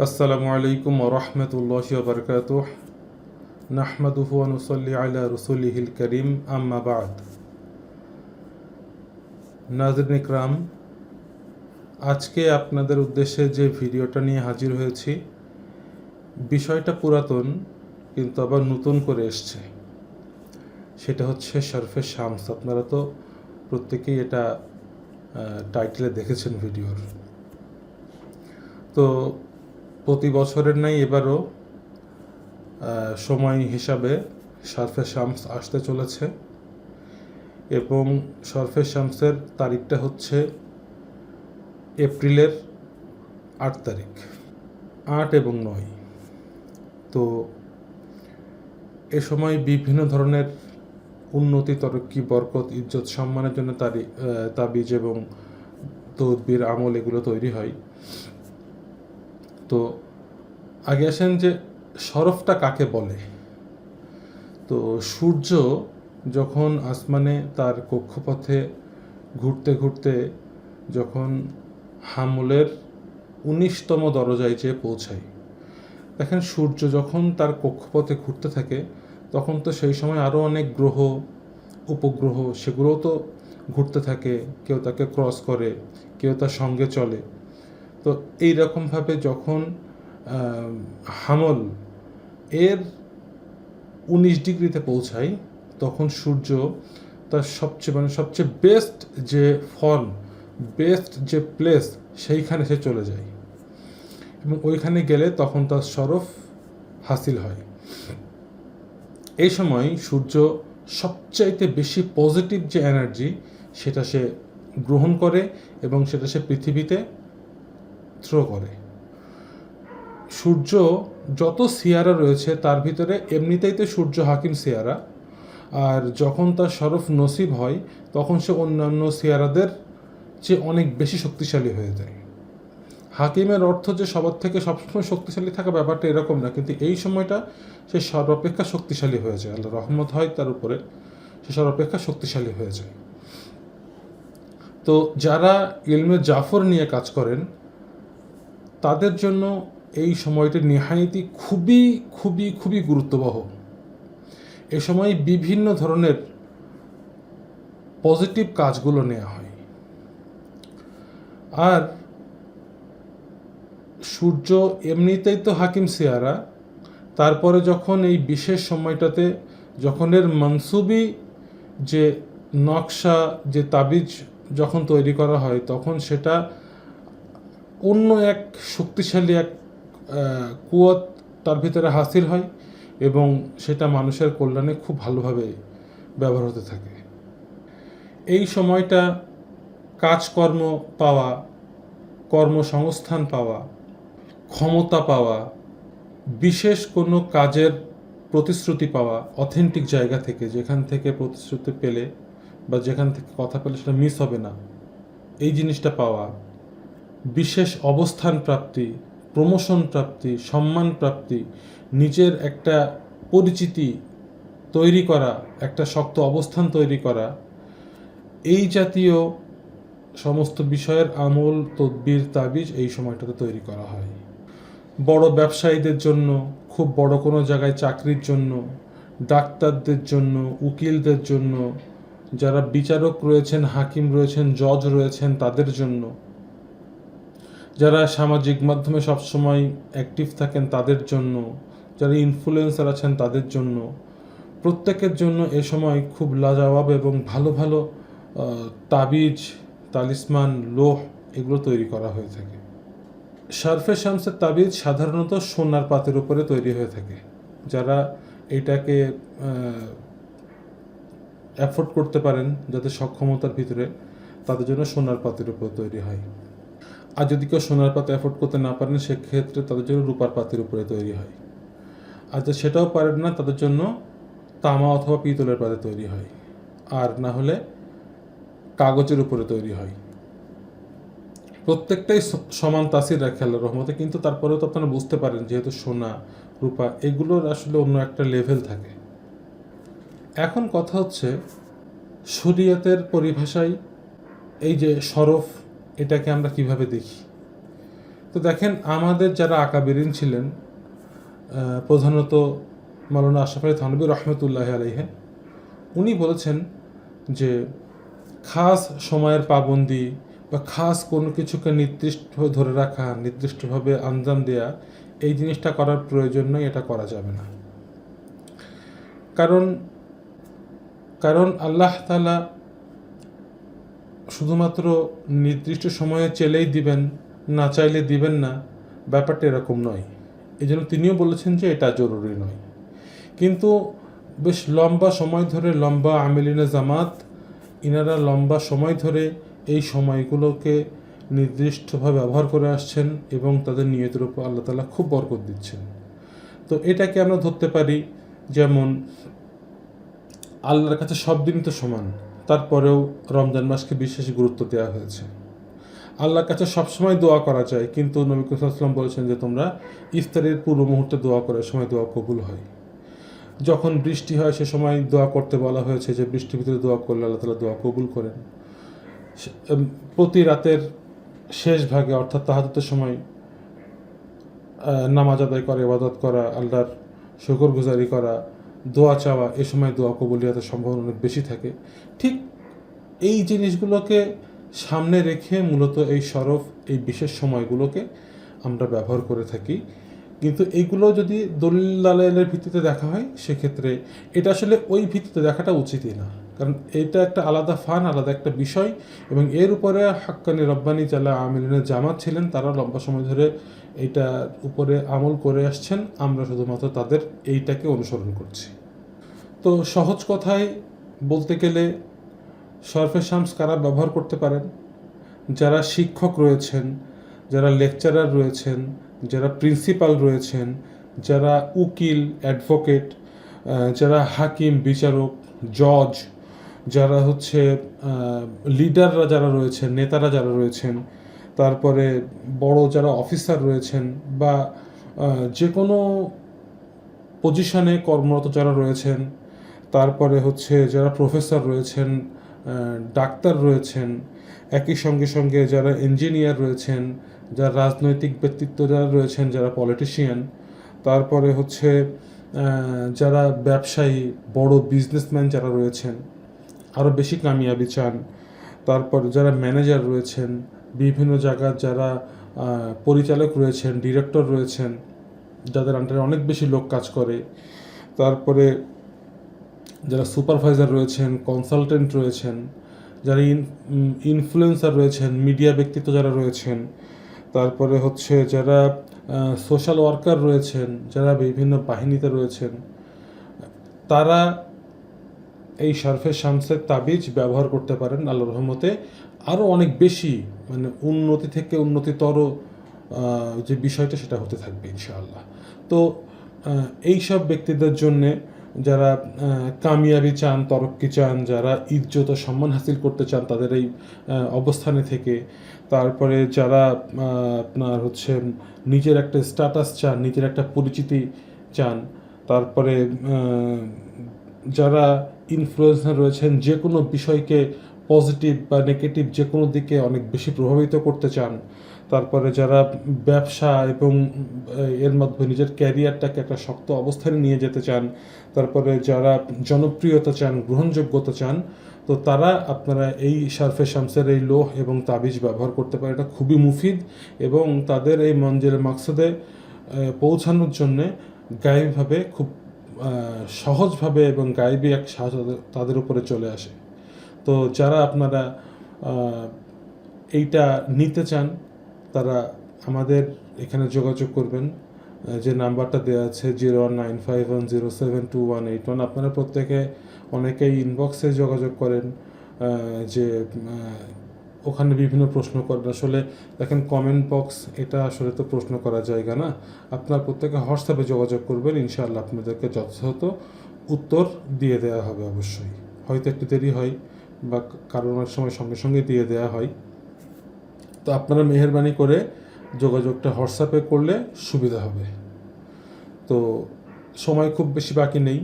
আসসালামু আলাইকুম ওয়া রাহমাতুল্লাহি ওয়া বারাকাতুহু নাহমাদুহু ওয়া নুসাল্লি আলা রাসূলিহিল কারীম আম্মা বা'দ। নাযরিন ইকরাম, আজকে আপনাদের উদ্দেশ্যে যে ভিডিওটা নিয়ে হাজির হয়েছি, বিষয়টা পুরাতন কিন্তু আবার নতুন করে এসছে। সেটা হচ্ছে শরফে শামস। আপনারা তো প্রত্যেকেই এটা টাইটেলে দেখেছেন ভিডিওর। তো প্রতি বছরের নাই এবারও সময় হিসাবে শরফে শামস আসতে চলেছে এবং শরফে শামসের তারিখটা হচ্ছে এপ্রিলের ৮ তারিখ, ৮ এবং ৯। তো এ সময় বিভিন্ন ধরনের উন্নতি, তরক্কি, বরকত, ইজ্জত, সম্মানের জন্য তাবিজ এবং তদবির, আমল এগুলো তৈরি হয়। তো আগে আসেন যে শরফটা কাকে বলে। তো সূর্য যখন আসমানে তার কক্ষপথে ঘুরতে ঘুরতে যখন হামলের ১৯তম দরজায় যেয়ে পৌঁছায়, দেখেন সূর্য যখন তার কক্ষপথে ঘুরতে থাকে তখন তো সেই সময় আরও অনেক গ্রহ, উপগ্রহ, সেগুলোও তো ঘুরতে থাকে। কেউ তাকে ক্রস করে, কেউ তার সঙ্গে চলে। তো এইরকমভাবে যখন হামল এর ১৯ ডিগ্রিতে পৌঁছায় তখন সূর্য তার সবচেয়ে বেস্ট যে ফর্ম, বেস্ট যে প্লেস, সেইখানে সে চলে যায় এবং ওইখানে গেলে তখন তার শরফ হাসিল হয়। এই সময় সূর্য সবচাইতে বেশি পজিটিভ যে এনার্জি সেটা সে গ্রহণ করে এবং সেটা সে পৃথিবীতে থ্রো করে। সূর্য যত সিয়ারা রয়েছে তার ভিতরে এমনিতেই তো সূর্য হাকিম সিয়ারা, আর যখন তার শরফ নসিব হয় তখন সে অন্যান্য সিয়ারাদের চেয়ে অনেক বেশি শক্তিশালী হয়ে যায়। হাকিমের অর্থ যে সবার থেকে সবসময় শক্তিশালী থাকা, ব্যাপারটা এরকম না, কিন্তু এই সময়টা সে সর্বাপেক্ষা শক্তিশালী হয়ে যায়। আল্লাহ রহমত হয় তার উপরে, সে সর্বাপেক্ষা শক্তিশালী হয়ে যায়। তো যারা ইলমে জাফর নিয়ে কাজ করেন তাদের জন্য এই সময়টি নেহায়েতি খুবই খুবই খুবই গুরুত্ববহ। এ সময় বিভিন্ন ধরনের পজিটিভ কাজগুলো নেওয়া হয়। আর সূর্য এমনিতেই তো হাকিম সিয়ারা, তারপরে যখন এই বিশেষ সময়টাতে যখন এর মনসুবি যে নকশা, যে তাবিজ যখন তৈরি করা হয় তখন সেটা অন্য এক শক্তিশালী এক কুয়াত তার ভিতরে হাসিল হয় এবং সেটা মানুষের কল্যাণে খুব ভালোভাবে ব্যবহার হতে থাকে। এই সময়টা কাজকর্ম পাওয়া, কর্মসংস্থান পাওয়া, ক্ষমতা পাওয়া, বিশেষ কোনো কাজের প্রতিশ্রুতি পাওয়া অথেন্টিক জায়গা থেকে, যেখান থেকে প্রতিশ্রুতি পেলে বা যেখান থেকে কথা পেলে সেটা মিস হবে না, এই জিনিসটা পাওয়া, বিশেষ অবস্থান প্রাপ্তি, প্রমোশন প্রাপ্তি, সম্মান প্রাপ্তি, নিজের একটা পরিচিতি তৈরি করা, একটা শক্ত অবস্থান তৈরি করা, এই জাতীয় সমস্ত বিষয়ের আমল, তদবির, তাবিজ এই সময়টাতে তৈরি করা হয়। বড় ব্যবসায়ীদের জন্য, খুব বড় কোনো জায়গায় চাকরির জন্য, ডাক্তারদের জন্য, উকিলদের জন্য, যারা বিচারক রয়েছেন, হাকিম রয়েছেন, জজ রয়েছেন তাদের জন্য, যারা সামাজিক মাধ্যমে সবসময় অ্যাক্টিভ থাকেন তাদের জন্য, যারা ইনফ্লুয়েন্সার আছেন তাদের জন্য, প্রত্যেকের জন্য এ সময় খুব লাজবাব এবং ভালো ভালো তাবিজ, তালিসমান, লোহ এগুলো তৈরি করা হয়ে থাকে। শরফে শামসের তাবিজ সাধারণত সোনার পাতের উপরে তৈরি হয়ে থাকে। যারা এটাকে অ্যাফোর্ড করতে পারেন, যাদের সক্ষমতার ভিতরে, তাদের জন্য সোনার পাতের উপর তৈরি হয়। আর যদি কেউ সোনার পাতে অ্যাফোর্ড করতে না পারেন সেক্ষেত্রে তাদের জন্য রূপার পাতের উপরে তৈরি হয়। আর যদি সেটাও পারেন না তাদের জন্য তামা অথবা পিতলের পাতে তৈরি হয়, আর না হলে কাগজের উপরে তৈরি হয়। প্রত্যেকটাই সমান তাসির রাখে আল্লাহর রহমতে, কিন্তু তারপরেও তো আপনারা বুঝতে পারেন যেহেতু সোনা, রূপা এগুলোর আসলে অন্য একটা লেভেল থাকে। এখন কথা হচ্ছে শরিয়তের পরিভাষায় এই যে শরফ, এটাকে আমরা কিভাবে দেখি। তো তো দেখেন আমাদের যারা আকাবিরিন ছিলেন, প্রধানত মাওলানা আশরাফ আলী থানভী রহমতুল্লাহ আলাইহি, উনি বলেছেন যে খাস সময়ের পাবন্দি বা খাস কোনো কিছুকে নির্দিষ্টভাবে ধরে রাখা, নির্দিষ্টভাবে আঞ্জাম দেয়া, এই জিনিসটা করার প্রয়োজন নয়, এটা করা যাবে না। কারণ কারণ আল্লাহ তাআলা শুধুমাত্র নির্দিষ্ট সময়ে চেলেই দিবেন, না চাইলে দিবেন না, ব্যাপারটা এরকম নয়। এই জন্য তিনিও বলেছেন যে এটা জরুরি নয়। কিন্তু বেশ লম্বা সময় ধরে, লম্বা আমিলিনে জামাত ইনারা লম্বা সময় ধরে এই সময়গুলোকে নির্দিষ্টভাবে ব্যবহার করে আসছেন এবং তাদের নিয়তের উপর আল্লাহ তাআলা খুব বরকত দিচ্ছেন। তো এটাকে আমরা ধরতে পারি যেমন আল্লাহর কাছে সব দিনই তো সমান, তারপরেও রমজান মাসকে বিশেষ গুরুত্ব দেওয়া হয়েছে। আল্লাহর কাছে সবসময় দোয়া করা যায়, কিন্তু নবী করিম সাল্লাল্লাহু আলাইহি ওয়াসাল্লাম বলেছেন যে তোমরা ইফতারের পূর্ব মুহূর্তে দোয়া করার সময় দোয়া কবুল হয়। যখন বৃষ্টি হয় সে সময় দোয়া করতে বলা হয়েছে যে বৃষ্টির ভিতরে দোয়া করলে আল্লাহ তাআলা দোয়া কবুল করেন। প্রতি রাতের শেষ ভাগে অর্থাৎ তাহাজ্জুদের সময় নামাজ আদায় করা, ইবাদত করা, আল্লাহর শুকরগুজারি করা, দোয়া চাওয়া, এ সময় দোয়া কবুলিয়াতের সম্ভাবনা অনেক বেশি থাকে। ঠিক এই জিনিসগুলোকে সামনে রেখে মূলত এই শরফ, এই বিশেষ সময়গুলোকে আমরা ব্যবহার করে থাকি। কিন্তু এইগুলো যদি দলিল দালাইলের ভিত্তিতে দেখা হয়, সেক্ষেত্রে এটা আসলে ওই ভিত্তিতে দেখাটা উচিতই না। কারণ এটা একটা আলাদা ফান, আলাদা একটা বিষয়, এবং এর উপরে হাক্কানি রব্বানি যারা আমিলিনের জামাত ছিলেন তারা লম্বা সময় ধরে এইটার উপরে আমল করে আসছেন। আমরা শুধুমাত্র তাদের এইটাকে অনুসরণ করছি। তো সহজ কথায় বলতে গেলে শরফে শামস কারা ব্যবহার করতে পারেন? যারা শিক্ষক রয়েছেন, যারা লেকচারার রয়েছেন, যারা প্রিন্সিপাল রয়েছেন, যারা উকিল, অ্যাডভোকেট, যারা হাকিম, বিচারক, জজ, যারা হচ্ছে লিডাররা যারা রয়েছেন, নেতারা যারা রয়েছেন, তারপরে বড় যারা অফিসার রয়েছেন, বা যে কোনো পজিশনে কর্মরত যারা রয়েছেন, তারপরে হচ্ছে যারা প্রফেসর রয়েছেন, ডাক্তার রয়েছেন, একই সঙ্গে সঙ্গে যারা ইঞ্জিনিয়ার রয়েছেন, যারা রাজনৈতিক ব্যক্তিত্ব যারা রয়েছেন, যারা পলিটিশিয়ান, তারপরে হচ্ছে যারা ব্যবসায়ী, বড় বিজনেসম্যান যারা রয়েছেন, আরও বেশি কামিয়াবি চান, তারপর যারা ম্যানেজার রয়েছেন, বিভিন্ন জায়গার যারা পরিচালক রয়েছেন, ডিরেক্টর রয়েছেন, যাদের আন্ডারে অনেক বেশি লোক কাজ করে, তারপরে যারা সুপারভাইজার রয়েছেন, কনসালটেন্ট রয়েছেন, যারা ইনফ্লুয়েন্সার রয়েছেন, মিডিয়া ব্যক্তিত্ব যারা রয়েছেন, তারপরে হচ্ছে যারা সোশ্যাল ওয়ার্কার রয়েছেন, যারা বিভিন্ন বাহিনীতে রয়েছেন, তারা এই শরফে শামসের তাবিজ ব্যবহার করতে পারেন। আল্লাহর রহমতে আরও অনেক বেশি, মানে উন্নতি থেকে উন্নতিতর যে বিষয়টা সেটা হতে থাকবে ইনশাআল্লাহ। তো এই সব ব্যক্তিদের জন্যে যারা কামিয়াবি চান, তরক্কি চান, যারা ইজ্জত ও সম্মান হাসিল করতে চান তাদের এই অবস্থানে থেকে, তারপরে যারা আপনার হচ্ছে নিজের একটা স্ট্যাটাস চান, নিজের একটা পরিচিতি চান, তারপরে যারা ইনফ্লুয়েন্সার রয়েছেন, যে কোনো বিষয়কে পজিটিভ বা নেগেটিভ যে কোনো দিকে অনেক বেশি প্রভাবিত করতে চান, তারপরে যারা ব্যবসা এবং এর মাধ্যমে নিজের ক্যারিয়ারটাকে একটা শক্ত অবস্থানে নিয়ে যেতে চান, তারপরে যারা জনপ্রিয়তা চান, গ্রহণযোগ্যতা চান, তো তারা আপনারা এই শরফে শামসের এই লোহ এবং তাবিজ ব্যবহার করতে পারে। এটা খুবই মুফিদ এবং তাদের এই মঞ্জিলের মাকসাদে পৌঁছানোর জন্যে গায়েবীভাবে খুব সহজভাবে এবং গায়েবী এক সাহায্য তাদের উপরে চলে আসে। তো যারা আপনারা এইটা নিতে চান তারা আমাদের এখানে যোগাযোগ করবেন। যে নাম্বারটা দেওয়া আছে 0195107281। আপনারা প্রত্যেকে অনেকেই ইনবক্সে যোগাযোগ করেন, যে ওখানে বিভিন্ন প্রশ্ন করেন। আসলে দেখেন কমেন্ট বক্স এটা আসলে তো প্রশ্ন করার জায়গা না। আপনার প্রত্যেকে হোয়াটসঅ্যাপে যোগাযোগ করবেন, ইনশাআল্লাহ আপনাদেরকে যথাযথ উত্তর দিয়ে দেওয়া হবে। অবশ্যই হয়তো একটু দেরি হয় বা কারণ অনেক সময় সঙ্গে সঙ্গে দিয়ে দেওয়া হয়। তো আপনারা মেহেরবানি করে যোগাযোগটা হোয়াটসঅ্যাপে করলে সুবিধা হবে। তো সময় খুব বেশি বাকি নেই,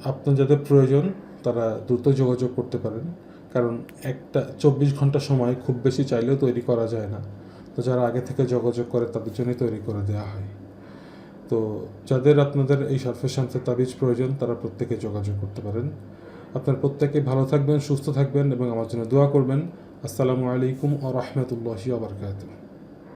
আপনার যাদের প্রয়োজন তারা দ্রুত যোগাযোগ করতে পারেন, কারণ একটা 24 ঘন্টা সময় খুব বেশি চাইলেও তৈরি করা যায় না। তো তো যারা আগে থেকে যোগাযোগ করে তাদের জন্যই তৈরি করে দেওয়া হয়। তো যাদের আপনাদের এই শরফে শামসের তাবিজ প্রয়োজন তারা প্রত্যেকে যোগাযোগ করতে পারেন। আপনার প্রত্যেকে ভালো থাকবেন, সুস্থ থাকবেন এবং আমার জন্য দোয়া করবেন। আসসালামু আলাইকুম ওয়া রাহমাতুল্লাহি ওয়া বারাকাতুহু।